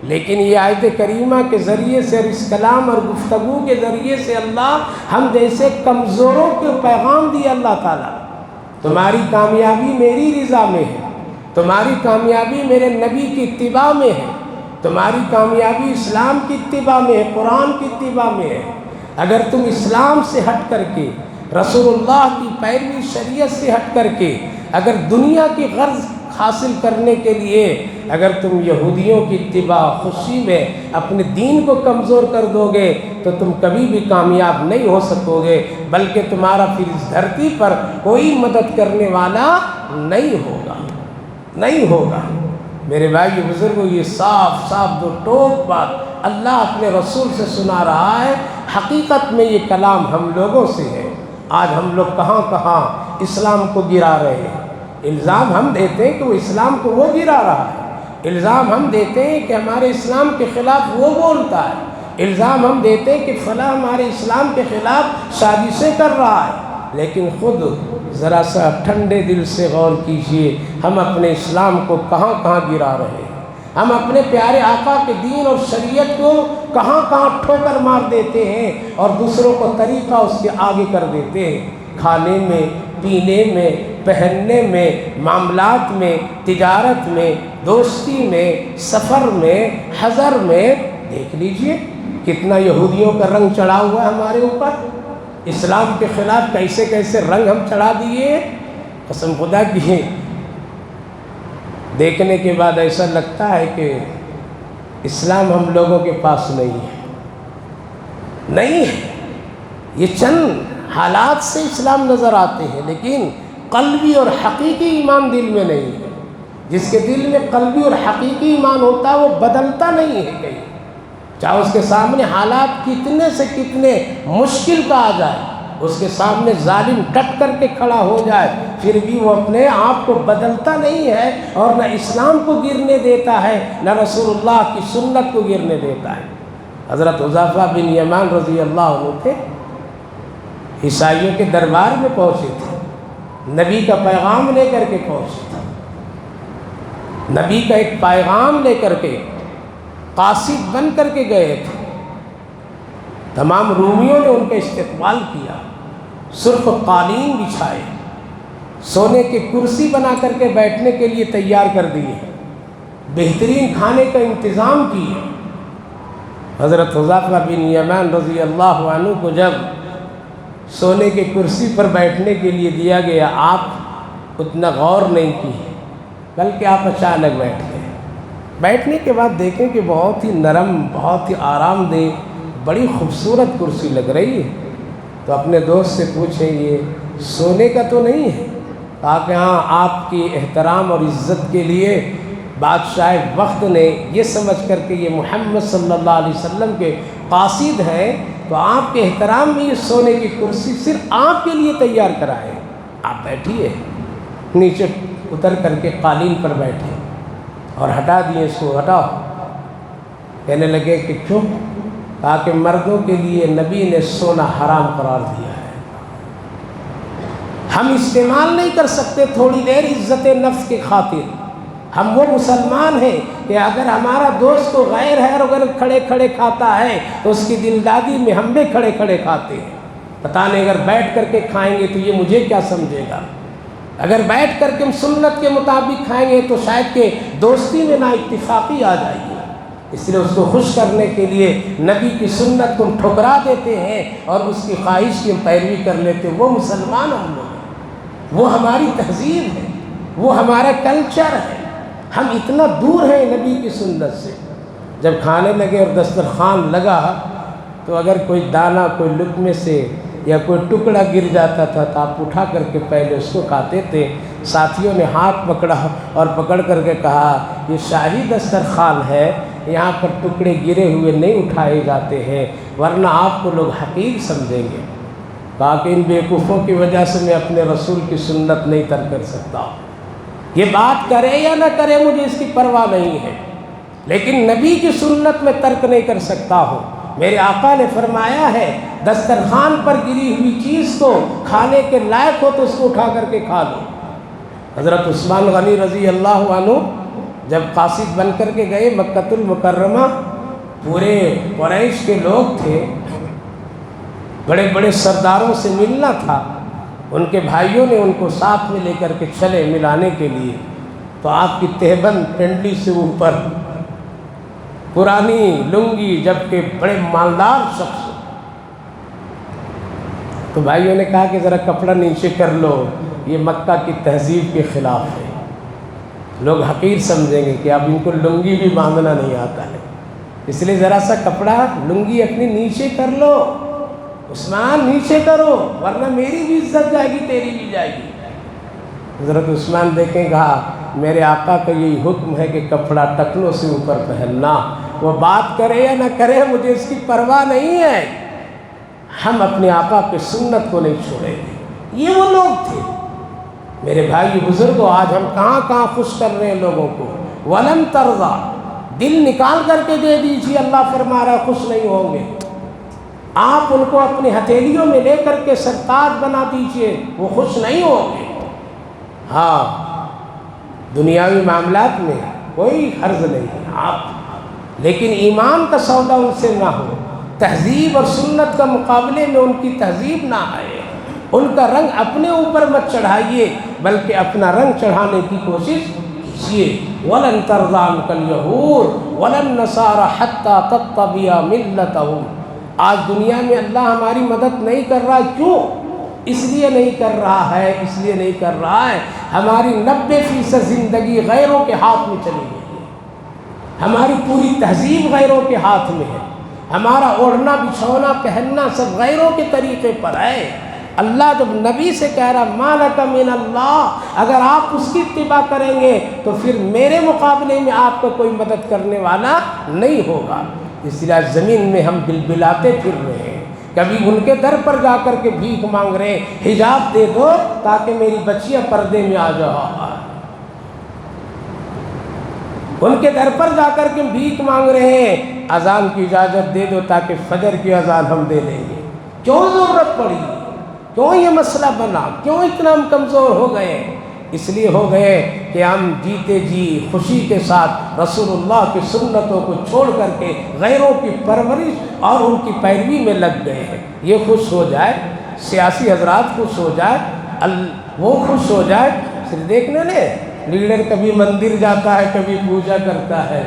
لیکن یہ آیت کریمہ کے ذریعے سے اور اس کلام اور گفتگو کے ذریعے سے اللہ ہم جیسے کمزوروں کو پیغام دیا اللہ تعالیٰ, تمہاری کامیابی میری رضا میں ہے, تمہاری کامیابی میرے نبی کی اتباع میں ہے, تمہاری کامیابی اسلام کی اتباع میں ہے, قرآن کی اتباع میں ہے. اگر تم اسلام سے ہٹ کر کے, رسول اللہ کی پیروی شریعت سے ہٹ کر کے, اگر دنیا کی غرض حاصل کرنے کے لیے اگر تم یہودیوں کی اتباع خوشی میں اپنے دین کو کمزور کر دو گے تو تم کبھی بھی کامیاب نہیں ہو سکو گے, بلکہ تمہارا پھر اس دھرتی پر کوئی مدد کرنے والا نہیں ہوگا, نہیں ہوگا. میرے بھائی بزرگوں, یہ صاف صاف دو ٹوک بات اللہ اپنے رسول سے سنا رہا ہے. حقیقت میں یہ کلام ہم لوگوں سے ہے. آج ہم لوگ کہاں کہاں اسلام کو گرا رہے ہیں. الزام ہم دیتے ہیں کہ وہ اسلام کو وہ گرا رہا ہے, الزام ہم دیتے ہیں کہ ہمارے اسلام کے خلاف وہ بولتا ہے, الزام ہم دیتے ہیں کہ فلاں ہمارے اسلام کے خلاف سازشیں کر رہا ہے. لیکن خود ذرا سا ٹھنڈے دل سے غور کیجئے, ہم اپنے اسلام کو کہاں کہاں گرا رہے ہیں, ہم اپنے پیارے آقا کے دین اور شریعت کو کہاں کہاں ٹھوکر مار دیتے ہیں اور دوسروں کو طریقہ اس کے آگے کر دیتے ہیں. کھانے میں, پینے میں, پہننے میں, معاملات میں, تجارت میں, دوستی میں, سفر میں, حضر میں, دیکھ لیجئے کتنا یہودیوں کا رنگ چڑھا ہوا ہے ہمارے اوپر، اسلام کے خلاف کیسے کیسے رنگ ہم چڑھا دیے، قسم خدا کی دیکھنے کے بعد ایسا لگتا ہے کہ اسلام ہم لوگوں کے پاس نہیں ہے۔ یہ چند حالات سے اسلام نظر آتے ہیں، لیکن قلبی اور حقیقی ایمان دل میں نہیں ہے۔ جس کے دل میں قلبی اور حقیقی ایمان ہوتا ہے وہ بدلتا نہیں ہے کہیں، چاہے اس کے سامنے حالات کتنے سے کتنے مشکل کا آ جائے، اس کے سامنے ظالم ڈٹ کر کے کھڑا ہو جائے، پھر بھی وہ اپنے آپ کو بدلتا نہیں ہے، اور نہ اسلام کو گرنے دیتا ہے، نہ رسول اللہ کی سنت کو گرنے دیتا ہے۔ حضرت حذیفہ بن یمان رضی اللہ عنہ تھے، عیسائیوں کے دربار میں پہنچے تھے، نبی کا پیغام لے کر کے پہنچے تھے، نبی کا ایک پیغام لے کر کے قاصد بن کر کے گئے تھے۔ تمام رومیوں نے ان کا استقبال کیا، سرخ قالین بچھائے، سونے کی کرسی بنا کر کے بیٹھنے کے لیے تیار کر دیے، بہترین کھانے کا انتظام کیے۔ حضرت حذیفہ بن یمان رضی اللہ عنہ کو جب سونے کی کرسی پر بیٹھنے کے لیے دیا گیا، آپ اتنا غور نہیں کیے، بلکہ آپ اچانک بیٹھ گئے۔ بیٹھنے کے بعد دیکھیں کہ بہت ہی نرم، بہت ہی آرام دہ، بڑی خوبصورت کرسی لگ رہی ہے، تو اپنے دوست سے پوچھیں یہ سونے کا تو نہیں ہے؟ کہا کہ ہاں، آپ کی احترام اور عزت کے لیے بادشاہ وقت نے یہ سمجھ کر کے یہ محمد صلی اللہ علیہ وسلم کے قاصد ہیں، تو آپ کے احترام میں یہ سونے کی کرسی صرف آپ کے لیے تیار کرائے، آپ بیٹھیے۔ نیچے اتر کر کے قالین پر بیٹھے اور ہٹا دیے، اس کو ہٹاؤ۔ کہنے لگے کہ کیوں؟ کہا کہ مردوں کے لیے نبی نے سونا حرام قرار دیا ہے، ہم استعمال نہیں کر سکتے تھوڑی دیر عزت نفس کی خاطر۔ ہم وہ مسلمان ہیں کہ اگر ہمارا دوست کو غیر ہے اور اگر کھڑے کھڑے کھاتا ہے تو اس کی دلدادی میں ہم بھی کھڑے کھڑے کھاتے ہیں۔ پتہ نہیں اگر بیٹھ کر کے کھائیں گے تو یہ مجھے کیا سمجھے گا، اگر بیٹھ کر کے ہم سنت کے مطابق کھائیں گے تو شاید کہ دوستی میں نا اتفاقی آ جائے گی۔ اس لیے اس کو خوش کرنے کے لیے نبی کی سنت کو ہم ٹھکرا دیتے ہیں اور اس کی خواہش کی ہم پیروی کر لیتے ہیں۔ وہ مسلمان ہم لوگ ہیں، وہ ہماری تہذیب ہے، وہ ہمارا کلچر ہے۔ ہم اتنا دور ہیں نبی کی سنت سے۔ جب کھانے لگے اور دسترخوان لگا تو اگر کوئی دانہ، کوئی لقمے سے یا کوئی ٹکڑا گر جاتا تھا تو آپ اٹھا کر کے پہلے اس کو کھاتے تھے۔ ساتھیوں نے ہاتھ پکڑا اور پکڑ کر کے کہا یہ شاہی دسترخوان ہے، یہاں پر ٹکڑے گرے ہوئے نہیں اٹھائے جاتے ہیں، ورنہ آپ کو لوگ حقیر سمجھیں گے۔ کہا کہ ان بیوقوفوں کی وجہ سے میں اپنے رسول کی سنت نہیں ترک کر سکتا، یہ بات کرے یا نہ کرے مجھے اس کی پرواہ نہیں ہے، لیکن نبی کی سنت میں ترک نہیں کر سکتا ہوں۔ میرے آقا نے فرمایا ہے دسترخوان پر گری ہوئی چیز کو کھانے کے لائق ہو تو اس کو اٹھا کر کے کھا لو۔ حضرت عثمان غنی رضی اللہ عنہ جب قاصد بن کر کے گئے مکۃ المکرمہ، پورے قریش کے لوگ تھے، بڑے بڑے سرداروں سے ملنا تھا، ان کے بھائیوں نے ان کو ساتھ میں لے کر کے چلے ملانے کے لیے، تو آپ کی تہبند پنڈلی سے اوپر پرانی لنگی، جبکہ بڑے مالدار شخص، تو بھائیوں نے کہا کہ ذرا کپڑا نیچے کر لو، یہ مکہ کی تہذیب کے خلاف ہے، لوگ حقیر سمجھیں گے کہ اب ان کو لنگی بھی باندھنا نہیں آتا ہے، اس لیے ذرا سا کپڑا لنگی اپنی نیچے کر لو، عثمان نیچے کرو ورنہ میری بھی عزت جائے گی، تیری بھی جائے گی۔ حضرت عثمان دیکھیں، کہا میرے آقا کا یہی حکم ہے کہ کپڑا ٹکنوں سے اوپر پہننا، وہ بات کرے یا نہ کرے مجھے اس کی پرواہ نہیں ہے، ہم اپنے آقا کی سنت کو نہیں چھوڑیں گے۔ یہ وہ لوگ تھے میرے بھائی بزرگوں، آج ہم کہاں کہاں خوش کر رہے ہیں لوگوں کو۔ وَلَن تَرْضَىٰ، دل نکال کر کے دے دیجیے، اللہ فرما رہا خوش نہیں ہوں گے۔ آپ ان کو اپنی ہتھیلیوں میں لے کر کے سرتاج بنا دیجیے، وہ خوش نہیں ہوں گے۔ ہاں، دنیاوی معاملات میں کوئی حرج نہیں ہے آپ، لیکن ایمان کا سودا ان سے نہ ہو، تہذیب اور سنت کا مقابلے میں ان کی تہذیب نہ آئے، ان کا رنگ اپنے اوپر مت چڑھائیے بلکہ اپنا رنگ چڑھانے کی کوشش کیجیے۔ وَلَن تَرْضَىٰ عَنْكَ الْيَهُودُ ولا النصارى حتى تتبع ملتهم۔ آج دنیا میں اللہ ہماری مدد نہیں کر رہا، کیوں؟ اس لیے نہیں کر رہا ہے ہماری 90% زندگی غیروں کے ہاتھ میں چلی گئی ہے، ہماری پوری تہذیب غیروں کے ہاتھ میں ہے، ہمارا اوڑھنا بچھونا پہننا سب غیروں کے طریقے پر ہے۔ اللہ جب نبی سے کہہ رہا ما لک من اللہ، اگر آپ اس کی اتباع کریں گے تو پھر میرے مقابلے میں آپ کو کوئی مدد کرنے والا نہیں ہوگا۔ اس لیے زمین میں ہم بلبلاتے پھر رہے ہیں، کبھی ان کے در پر جا کر کے بھیک مانگ رہے ہیں، حجاب دے دو تاکہ میری بچیاں پردے میں آ جاؤ۔ ان کے در پر جا کر کے بھیک مانگ رہے ہیں، اذان کی اجازت دے دو تاکہ فجر کی اذان ہم دے لیں گے۔ کیوں ضرورت پڑی؟ کیوں یہ مسئلہ بنا؟ کیوں اتنا ہم کمزور ہو گئے؟ اس لیے ہو گئے کہ ہم جیتے جی خوشی کے ساتھ رسول اللہ کی سنتوں کو چھوڑ کر کے غیروں کی پرورش اور ان کی پیروی میں لگ گئے ہیں۔ یہ خوش ہو جائے، سیاسی حضرات خوش ہو جائے، وہ خوش ہو جائے، صرف دیکھنے لے لیڈر کبھی مندر جاتا ہے کبھی پوجا کرتا ہے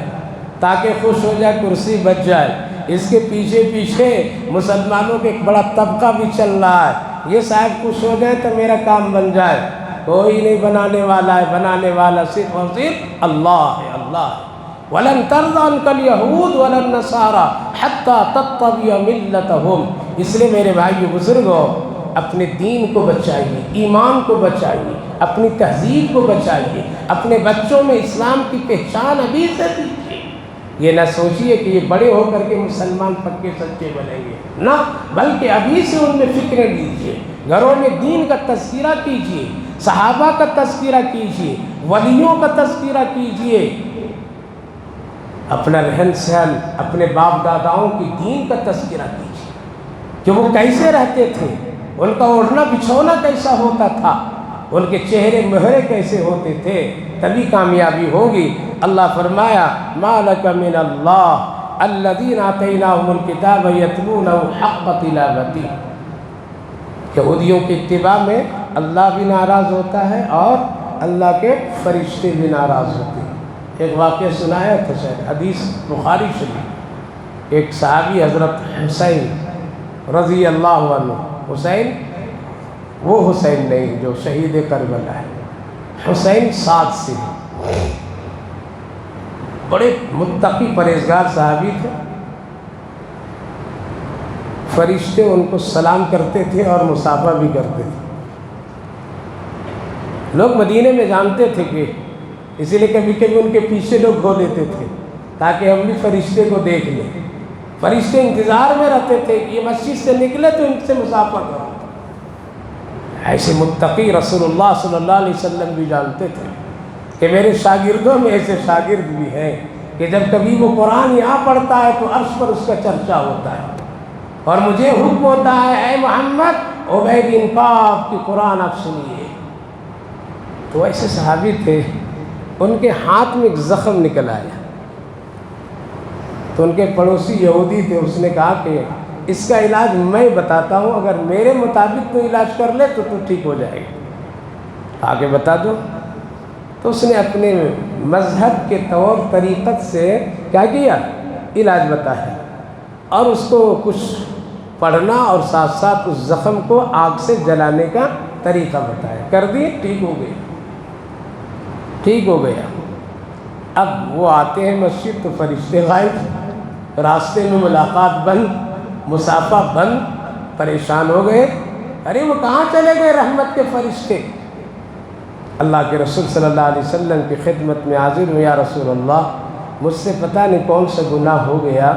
تاکہ خوش ہو جائے، کرسی بچ جائے۔ اس کے پیچھے پیچھے مسلمانوں کے ایک بڑا طبقہ بھی چل رہا ہے، یہ صاحب خوش ہو جائے تو میرا کام بن جائے۔ کوئی نہیں بنانے والا ہے، بنانے والا صرف اور صرف اللہ ہے، اللہ ہے۔ وَلَن تَرْضَىٰ عَنْكَ الْيَهُودُ وَلَا النَّصَارَىٰ حَتَّىٰ تَتَّبِعَ مِلَّتَهُمْ۔ اس لیے میرے بھائیو بزرگوں، اپنے دین کو بچائیے، ایمان کو بچائیے، اپنی تہذیب کو بچائیے، اپنے بچوں میں اسلام کی پہچان ابھی سے دیجیے۔ یہ نہ سوچیے کہ یہ بڑے ہو کر کے مسلمان پکے سچے بنیں گے، نہ، بلکہ ابھی سے ان میں فکریں دیجیے، گھروں میں دین کا تذکرہ کیجیے، صحابہ کا تذکرہ کیجیے، ولیوں کا تذکرہ کیجیے، اپنا رہن سہن، اپنے باپ داداؤں کی دین کا تذکرہ کیجیے کہ وہ کیسے رہتے تھے، ان کا اوڑھنا بچھونا کیسا ہوتا تھا، ان کے چہرے مہرے کیسے ہوتے تھے، تبھی کامیابی ہوگی۔ اللہ فرمایا ما لک من اللہ الذین آتیناہم الکتاب یتلونہ حق تلاوتہ۔ یہودیوں کی اتباع میں اللہ بھی ناراض ہوتا ہے اور اللہ کے فرشتے بھی ناراض ہوتے ہیں۔ ایک واقعہ سنایا تھا شاید، حدیث بخاری شریف، ایک صحابی حضرت حسین رضی اللہ عنہ، حسین وہ حسین نہیں جو شہید کربلا ہے، حسین سعد سے، بڑے متقی پرہیزگار صحابی تھے، فرشتے ان کو سلام کرتے تھے اور مصافحہ بھی کرتے تھے۔ لوگ مدینے میں جانتے تھے کہ اسی لیے کبھی کبھی ان کے پیچھے لوگ گھو لیتے تھے تاکہ ہم بھی فرشتے کو دیکھ لیں۔ فرشتے انتظار میں رہتے تھے کہ یہ مسجد سے نکلے تو ان سے مصافحہ کرو۔ ایسے متقی رسول اللہ صلی اللہ علیہ وسلم بھی جانتے تھے کہ میرے شاگردوں میں ایسے شاگرد بھی ہیں کہ جب کبھی وہ قرآن یہاں پڑھتا ہے تو عرش پر اس کا چرچا ہوتا ہے، اور مجھے حکم ہوتا ہے اے محمد عبید بن کعب کی قرآن آپ سنیے۔ تو ایسے صحابی تھے، ان کے ہاتھ میں ایک زخم نکل آیا، تو ان کے پڑوسی یہودی تھے، اس نے کہا کہ اس کا علاج میں بتاتا ہوں، اگر میرے مطابق تو علاج کر لے تو ٹھیک ہو جائے گا، آگے بتا دو۔ تو اس نے اپنے مذہب کے طور طریقت سے کیا کیا، علاج بتایا، اور اس کو کچھ پڑھنا اور ساتھ ساتھ اس زخم کو آگ سے جلانے کا طریقہ بتایا، کر دی، ٹھیک ہو گئی، ٹھیک ہو گیا۔ اب وہ آتے ہیں مسجد تو فرشتے غائب، راستے میں ملاقات بند، مصافحہ بند، پریشان ہو گئے، ارے وہ کہاں چلے گئے رحمت کے فرشتے؟ اللہ کے رسول صلی اللہ علیہ وسلم کی خدمت میں حاضر ہوں، یا رسول اللہ مجھ سے پتہ نہیں کون سا گناہ ہو گیا،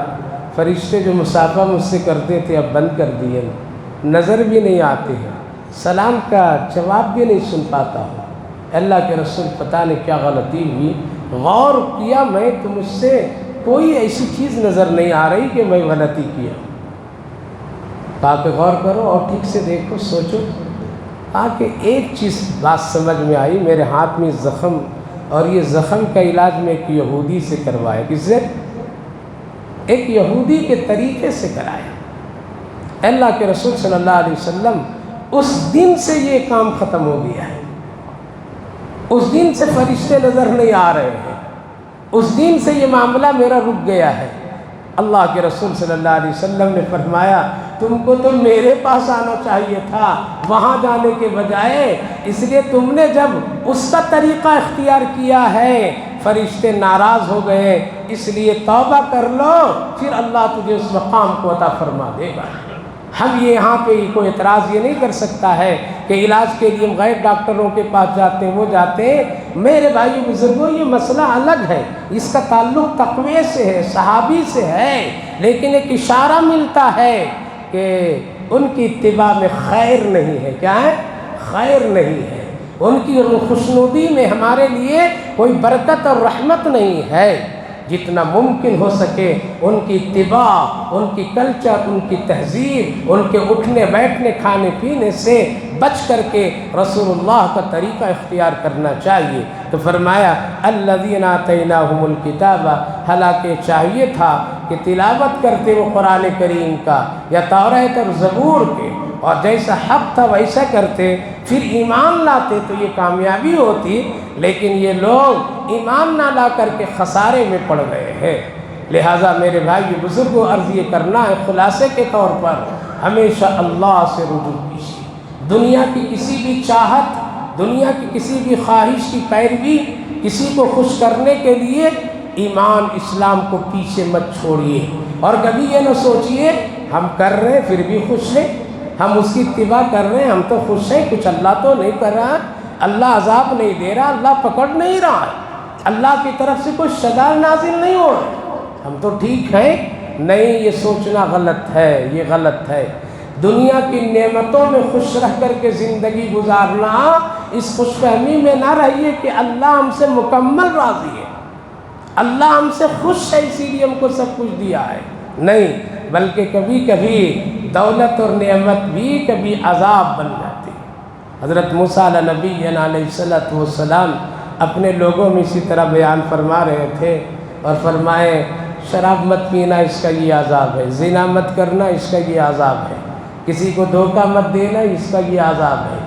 فرشتے جو مصافحہ مجھ سے کرتے تھے اب بند کر دیے، نظر بھی نہیں آتے ہیں، سلام کا جواب بھی نہیں سن پاتا ہوں، اللہ کے رسول پتہ نہیں کیا غلطی ہوئی، غور کیا میں تو مجھ سے کوئی ایسی چیز نظر نہیں آ رہی کہ میں غلطی کیا۔ کہا کہ غور کرو اور ٹھیک سے دیکھو، سوچو۔ کہا کہ ایک چیز بات سمجھ میں آئی، میرے ہاتھ میں زخم، اور یہ زخم کا علاج میں ایک یہودی سے کروایا۔ کس سے؟ ایک یہودی کے طریقے سے کرایا۔ اللہ کے رسول صلی اللہ علیہ وسلم اس دن سے یہ کام ختم ہو گیا ہے، اس دن سے فرشتے نظر نہیں آ رہے ہیں، اس دن سے یہ معاملہ میرا رک گیا ہے۔ اللہ کے رسول صلی اللہ علیہ وسلم نے فرمایا تم کو تو میرے پاس آنا چاہیے تھا وہاں جانے کے بجائے، اس لیے تم نے جب اس کا طریقہ اختیار کیا ہے فرشتے ناراض ہو گئے، اس لیے توبہ کر لو، پھر اللہ تجھے اس مقام کو عطا فرما دے گا۔ ہم یہاں پہ کوئی اعتراض یہ نہیں کر سکتا ہے کہ علاج کے لیے ہم غیر ڈاکٹروں کے پاس جاتے ہیں، وہ جاتے ہیں۔ میرے بھائی بزرگوں، یہ مسئلہ الگ ہے، اس کا تعلق تقوی سے ہے، صحابی سے ہے، لیکن ایک اشارہ ملتا ہے کہ ان کی اتباع میں خیر نہیں ہے۔ کیا ہے؟ خیر نہیں ہے، ان کی خوشنودی میں ہمارے لیے کوئی برکت اور رحمت نہیں ہے۔ جتنا ممکن ہو سکے ان کی اتباع، ان کی کلچر، ان کی تہذیب، ان کے اٹھنے بیٹھنے کھانے پینے سے بچ کر کے رسول اللہ کا طریقہ اختیار کرنا چاہیے۔ تو فرمایا الذین آتیناہم الکتاب، حالانکہ چاہیے تھا کہ تلاوت کرتے وہ قرآن کریم کا یا توریت اور زبور کے، اور جیسا حق تھا ویسا کرتے، پھر ایمان لاتے تو یہ کامیابی ہوتی، لیکن یہ لوگ ایمان نہ لا کر کے خسارے میں پڑ گئے ہیں۔ لہٰذا میرے بھائی بزرگوں، عرض یہ کرنا ہے خلاصے کے طور پر، ہمیشہ اللہ سے رجوع کیجیے۔ دنیا کی کسی بھی چاہت، دنیا کی کسی بھی خواہش کی پیروی، کسی کو خوش کرنے کے لیے ایمان اسلام کو پیچھے مت چھوڑیے، اور کبھی یہ نہ سوچئے ہم کر رہے ہیں پھر بھی خوش ہیں، ہم اس کی اتباع کر رہے ہیں ہم تو خوش ہیں، کچھ اللہ تو نہیں کر رہا، اللہ عذاب نہیں دے رہا، اللہ پکڑ نہیں رہا ہے، اللہ کی طرف سے کوئی سزا نازل نہیں ہو رہا، ہم تو ٹھیک ہیں۔ نہیں، یہ سوچنا غلط ہے، یہ غلط ہے۔ دنیا کی نعمتوں میں خوش رہ کر کے زندگی گزارنا، اس خوش فہمی میں نہ رہیے کہ اللہ ہم سے مکمل راضی ہے، اللہ ہم سے خوش ہے اسی لیے ہم کو سب کچھ دیا ہے، نہیں، بلکہ کبھی کبھی دولت اور نعمت بھی کبھی عذاب بن جاتی۔ حضرت موسیٰ علیہ نبی علیہ السلام اپنے لوگوں میں اسی طرح بیان فرما رہے تھے، اور فرمائے شراب مت پینا اس کا یہ عذاب ہے، زنا مت کرنا اس کا یہ عذاب ہے، کسی کو دھوکہ مت دینا اس کا یہ عذاب ہے،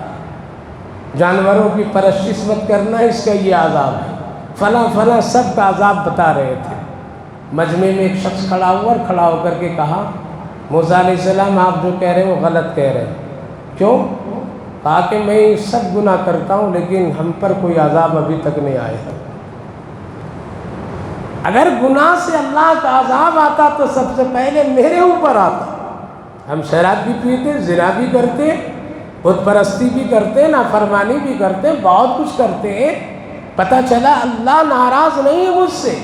جانوروں کی پرستش مت کرنا اس کا یہ عذاب ہے، فلاں فلاں سب کا عذاب بتا رہے تھے۔ مجمع میں ایک شخص کھڑا ہوا اور کھڑا ہو کر کے کہا موسیٰ علیہ السلام آپ جو کہہ رہے ہیں وہ غلط کہہ رہے ہیں، کیوں؟ کہا کہ میں سب گناہ کرتا ہوں لیکن ہم پر کوئی عذاب ابھی تک نہیں آیا۔ اگر گناہ سے اللہ کا عذاب آتا تو سب سے پہلے میرے اوپر آتا۔ ہم شراب بھی پیتے، زنا بھی کرتے، بت پرستی بھی کرتے، نافرمانی بھی کرتے، بہت کچھ کرتے ہیں، پتہ چلا اللہ ناراض نہیں ہے مجھ سے،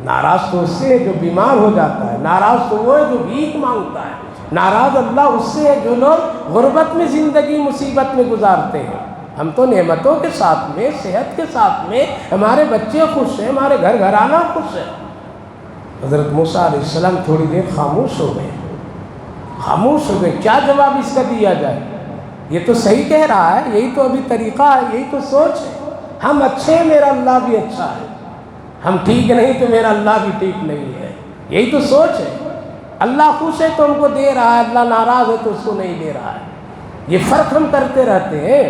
ناراض تو اس سے ہے جو بیمار ہو جاتا ہے، ناراض تو وہ ہے جو بھیک مانگتا ہے، ناراض اللہ اس سے ہے جو لوگ غربت میں زندگی مصیبت میں گزارتے ہیں۔ ہم تو نعمتوں کے ساتھ میں، صحت کے ساتھ میں، ہمارے بچے خوش ہیں، ہمارے گھر گھرانہ خوش ہے۔ حضرت موسیٰ علیہ السلام تھوڑی دیر خاموش ہو گئے، خاموش ہو گئے، کیا جواب اس کا دیا جائے؟ یہ تو صحیح کہہ رہا ہے، یہی تو ابھی طریقہ ہے، یہی تو سوچ ہے، ہم اچھے ہیں میرا اللہ بھی اچھا ہے، ہم ٹھیک نہیں تو میرا اللہ بھی ٹھیک نہیں ہے، یہی تو سوچ ہے۔ اللہ خوش ہے تو ہم کو دے رہا ہے، اللہ ناراض ہے تو اس کو نہیں دے رہا ہے، یہ فرق ہم کرتے رہتے ہیں۔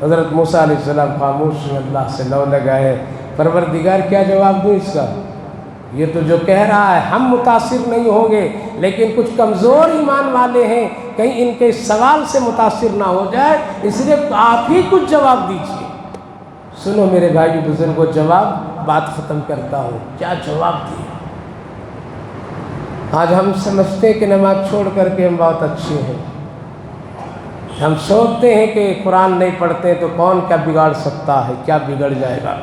حضرت موسیٰ علیہ السلام خاموش ہیں، اللہ سے لو لگائے، پروردگار کیا جواب دوں اس کا؟ یہ تو جو کہہ رہا ہے ہم متاثر نہیں ہوں گے، لیکن کچھ کمزور ایمان والے ہیں، کہیں ان کے سوال سے متاثر نہ ہو جائے، اس لیے آپ ہی کچھ جواب دیجیے۔ سنو میرے بھائی بزرگوں، جواب بات ختم کرتا ہوں، کیا جواب دیا؟ آج ہم سمجھتے ہیں کہ نماز چھوڑ کر کے ہم بہت اچھے ہیں، ہم سوچتے ہیں کہ قرآن نہیں پڑھتے تو کون کیا بگاڑ سکتا ہے، کیا بگڑ جائے گا،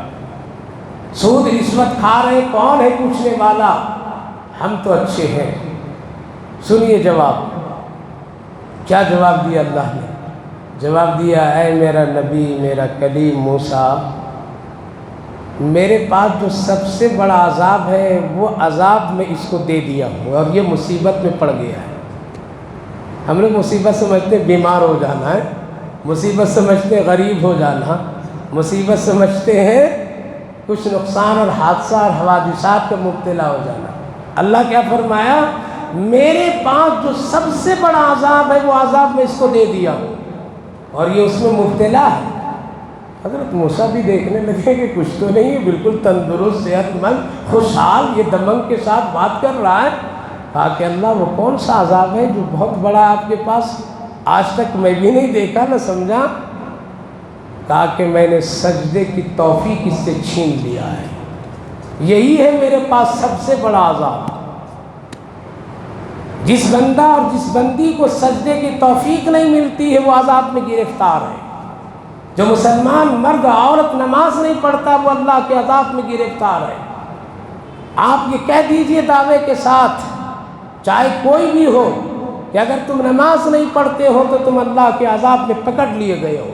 سود رشوت کھا رہے کون ہے پوچھنے والا، ہم تو اچھے ہیں۔ سنیے جواب، کیا جواب دیا اللہ نے؟ جواب دیا اے میرا نبی، میرا کلیم موسیٰ، میرے پاس جو سب سے بڑا عذاب ہے وہ عذاب میں اس کو دے دیا ہوں، اور یہ مصیبت میں پڑ گیا ہے۔ ہم لوگ مصیبت سمجھتے بیمار ہو جانا ہے، مصیبت سمجھتے غریب ہو جانا، مصیبت سمجھتے ہیں کچھ نقصان اور حادثہ اور حوادثات کا مبتلا ہو جانا۔ اللہ کیا فرمایا؟ میرے پاس جو سب سے بڑا عذاب ہے وہ عذاب میں اس کو دے دیا ہوں، اور یہ اس میں مبتلا ہے۔ حضرت موسیٰ بھی دیکھنے لگے کہ کچھ تو نہیں ہے، بالکل تندرست صحت مند خوشحال، یہ دمنگ کے ساتھ بات کر رہا ہے۔ کہا کہ اللہ وہ کون سا عذاب ہے جو بہت بڑا ہے آپ کے پاس، آج تک میں بھی نہیں دیکھا نہ سمجھا۔ کہا کہ میں نے سجدے کی توفیق اس سے چھین لیا ہے، یہی ہے میرے پاس سب سے بڑا عذاب۔ جس بندہ اور جس بندی کو سجدے کی توفیق نہیں ملتی ہے وہ عذاب میں گرفتار ہے۔ جو مسلمان مرد عورت نماز نہیں پڑھتا وہ اللہ کے عذاب میں گرفتار ہے۔ آپ یہ کہہ دیجئے دعوے کے ساتھ، چاہے کوئی بھی ہو، کہ اگر تم نماز نہیں پڑھتے ہو تو تم اللہ کے عذاب میں پکڑ لیے گئے ہو،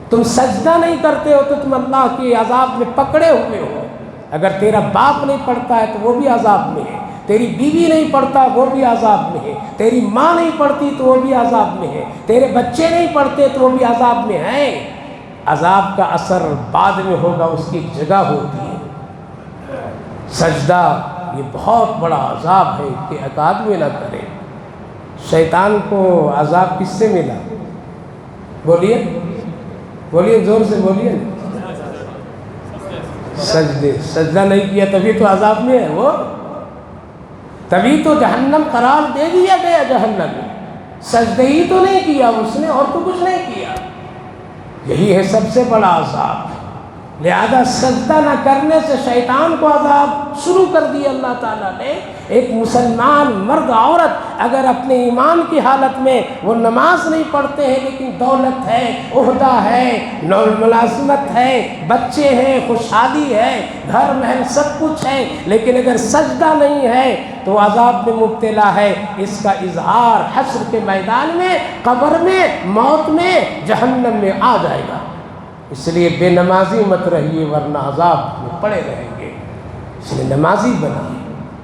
تم سجدہ نہیں کرتے ہو تو تم اللہ کے عذاب میں پکڑے ہوئے ہو۔ اگر تیرا باپ نہیں پڑھتا ہے تو وہ بھی عذاب میں ہے، تیری بیوی نہیں پڑھتا وہ بھی عذاب میں ہے، تیری ماں نہیں پڑھتی تو وہ بھی عذاب میں ہے، تیرے بچے نہیں پڑھتے تو وہ بھی عذاب میں ہیں۔ عذاب کا اثر بعد میں ہوگا، اس کی ایک جگہ ہوتی ہے۔ سجدہ یہ بہت بڑا عذاب ہے کہ ایک آدمی نہ کرے۔ شیطان کو عذاب کس سے ملا؟ بولیے بولیے، زور سے بولیے۔ سجدہ نہیں کیا تبھی تو عذاب میں ہے وہ، تبھی تو جہنم قرار دے دیا گیا جہنم میں۔ سجدہ ہی تو نہیں کیا اس نے، اور تو کچھ نہیں کیا، یہی ہے سب سے بڑا عذاب۔ لہذا سجدہ نہ کرنے سے شیطان کو عذاب شروع کر دیا اللہ تعالیٰ نے۔ ایک مسلمان مرد عورت اگر اپنے ایمان کی حالت میں وہ نماز نہیں پڑھتے ہیں لیکن دولت ہے، عہدہ ہے، ملازمت ہے، بچے ہیں، خوشحالی ہے، گھر محل سب کچھ ہے، لیکن اگر سجدہ نہیں ہے تو عذاب میں مبتلا ہے۔ اس کا اظہار حشر کے میدان میں، قبر میں، موت میں، جہنم میں آ جائے گا۔ اس لیے بے نمازی مت رہیے ورنہ عذاب میں پڑے رہیں گے۔ اس لیے نمازی بنیے،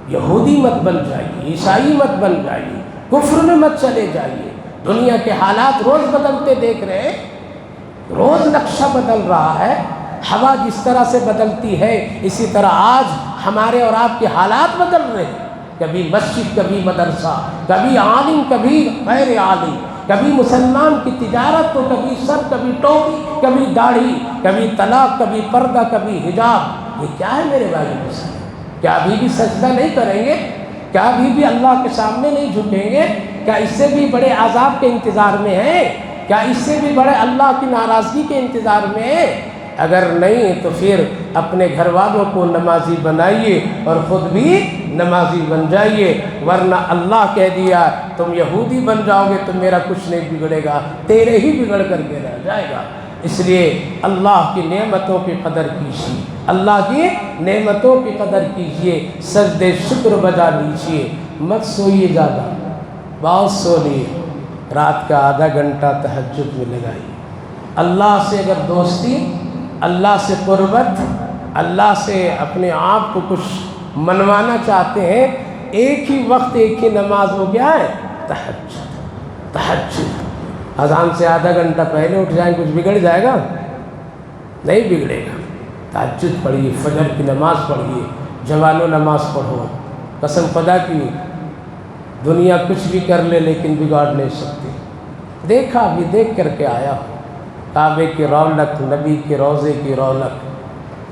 یہودی مت بن جائیے، عیسائی مت بن جائیے، کفر میں مت چلے جائیے۔ دنیا کے حالات روز بدلتے دیکھ رہے ہیں، روز نقشہ بدل رہا ہے۔ ہوا جس طرح سے بدلتی ہے اسی طرح آج ہمارے اور آپ کے حالات بدل رہے ہیں۔ کبھی مسجد، کبھی مدرسہ، کبھی عالم، کبھی غیر عالم، کبھی مسلمان کی تجارت تو کبھی سر، کبھی ٹوپی، کبھی داڑھی، کبھی طلاق، کبھی پردہ، کبھی حجاب۔ یہ کیا ہے میرے بھائی مسلم؟ کیا ابھی بھی سجدہ نہیں کریں گے؟ کیا ابھی بھی اللہ کے سامنے نہیں جھکیں گے؟ کیا اس سے بھی بڑے عذاب کے انتظار میں ہیں؟ کیا اس سے بھی بڑے اللہ کی ناراضگی کے انتظار میں ہیں؟ اگر نہیں تو پھر اپنے گھر والوں کو نمازی بنائیے اور خود بھی نمازی بن جائیے، ورنہ اللہ کہہ دیا تم یہودی بن جاؤ گے تو میرا کچھ نہیں بگڑے گا، تیرے ہی بگڑ کر کے رہ جائے گا۔ اس لیے اللہ کی نعمتوں کی قدر کیجیے، اللہ کی نعمتوں کی قدر کیجیے، سجدے شکر بجا لیجیے، مت سوئیے زیادہ، بہت سو لیے، رات کا آدھا گھنٹہ تہجد میں لگائیے۔ اللہ سے اگر دوستی، اللہ سے قربت، اللہ سے اپنے آپ کو کچھ منوانا چاہتے ہیں، ایک ہی وقت ایک ہی نماز ہو گیا ہے، تہجد۔ تہجد اذان سے آدھا گھنٹہ پہلے اٹھ جائیں، کچھ بگڑ جائے گا؟ نہیں بگڑے گا۔ تہجد پڑھیے، فجر کی نماز پڑھیے، جوانو نماز پڑھو۔ قسم خدا کی دنیا کچھ بھی کر لے لیکن بگاڑ نہیں سکتی۔ دیکھا بھی، دیکھ کر کے آیا ہوں کعبے کی رونق، نبی کے روضے کی رونق،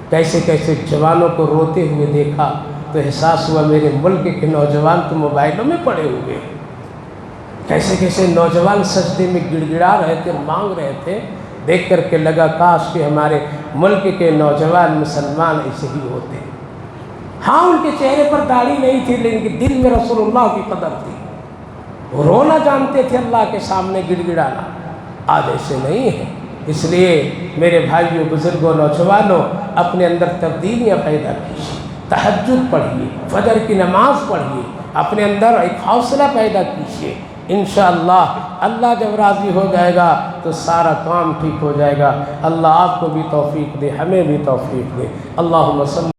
کیسے کیسے جوانوں کو روتے ہوئے دیکھا تو احساس ہوا میرے ملک کے نوجوان تو موبائلوں میں پڑے ہوئے، کیسے کیسے نوجوان سجدے میں گڑ گڑا رہے تھے، مانگ رہے تھے۔ دیکھ کر کے لگا کاش کہ ہمارے ملک کے نوجوان مسلمان ایسے ہی ہوتے۔ ہاں ان کے چہرے پر داڑھی نہیں تھی لیکن دل میں رسول اللہ کی قدر تھی، وہ رونا جانتے تھے اللہ کے سامنے، گڑ گڑانا۔ آج ایسے نہیں ہے۔ اس لیے میرے بھائیوں، بزرگوں، نوجوانوں، اپنے اندر تبدیلیاں پیدا کیجیے، تہجد پڑھیے، فجر کی نماز پڑھیے، اپنے اندر ایک حوصلہ پیدا کیجیے۔ انشاءاللہ اللہ جب راضی ہو جائے گا تو سارا کام ٹھیک ہو جائے گا۔ اللہ آپ کو بھی توفیق دے، ہمیں بھی توفیق دے۔ اللہم صلی